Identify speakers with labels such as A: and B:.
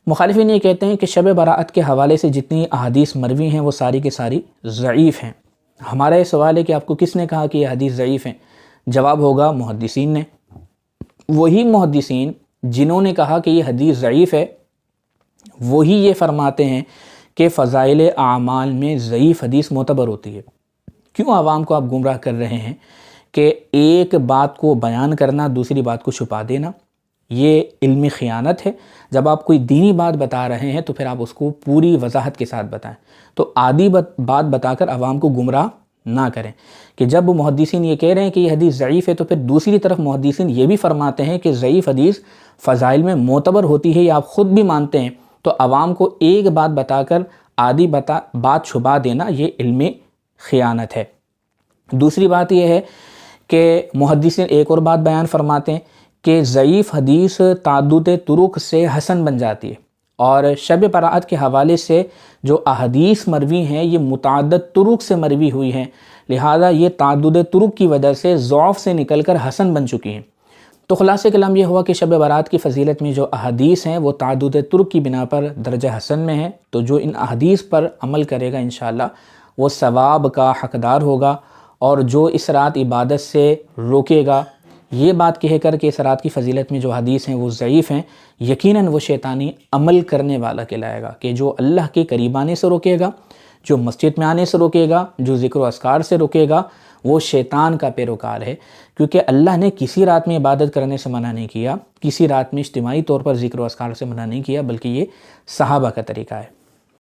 A: مخالفین یہ کہتے ہیں کہ شب برات کے حوالے سے جتنی احادیث مروی ہیں وہ ساری کی ساری ضعیف ہیں۔ ہمارا یہ سوال ہے کہ آپ کو کس نے کہا کہ یہ حدیث ضعیف ہیں؟ جواب ہوگا محدثین نے۔ وہی محدثین جنہوں نے کہا کہ یہ حدیث ضعیف ہے، وہی یہ فرماتے ہیں کہ فضائل اعمال میں ضعیف حدیث معتبر ہوتی ہے۔ کیوں عوام کو آپ گمراہ کر رہے ہیں کہ ایک بات کو بیان کرنا، دوسری بات کو چھپا دینا؟ یہ علمی خیانت ہے۔ جب آپ کوئی دینی بات بتا رہے ہیں تو پھر آپ اس کو پوری وضاحت کے ساتھ بتائیں، تو آدھی بات بتا کر عوام کو گمراہ نہ کریں۔ کہ جب محدثین یہ کہہ رہے ہیں کہ یہ حدیث ضعیف ہے، تو پھر دوسری طرف محدثین یہ بھی فرماتے ہیں کہ ضعیف حدیث فضائل میں معتبر ہوتی ہے، یہ آپ خود بھی مانتے ہیں، تو عوام کو ایک بات بتا کر آدھی بات چھپا دینا یہ علمی خیانت ہے۔ دوسری بات یہ ہے کہ محدثین ایک اور بات بیان فرماتے ہیں کہ ضعیف حدیث تعدد طرق سے حسن بن جاتی ہے، اور شب برات کے حوالے سے جو احادیث مروی ہیں یہ متعدد طرق سے مروی ہوئی ہیں، لہذا یہ تعدد طرق کی وجہ سے ضعف سے نکل کر حسن بن چکی ہیں۔ تو خلاصہ کلام یہ ہوا کہ شب برات کی فضیلت میں جو احادیث ہیں وہ تعدد طرق کی بنا پر درجہ حسن میں ہیں، تو جو ان احادیث پر عمل کرے گا انشاءاللہ وہ ثواب کا حقدار ہوگا، اور جو اس رات عبادت سے روکے گا، یہ بات کہہ کر کہ اس رات کی فضیلت میں جو حدیث ہیں وہ ضعیف ہیں، یقیناً وہ شیطانی عمل کرنے والا کہلائے گا، کہ جو اللہ کے قریب آنے سے روکے گا، جو مسجد میں آنے سے روکے گا، جو ذکر و اذکار سے روکے گا، وہ شیطان کا پیروکار ہے۔ کیونکہ اللہ نے کسی رات میں عبادت کرنے سے منع نہیں کیا، کسی رات میں اجتماعی طور پر ذکر و اذکار سے منع نہیں کیا، بلکہ یہ صحابہ کا طریقہ ہے۔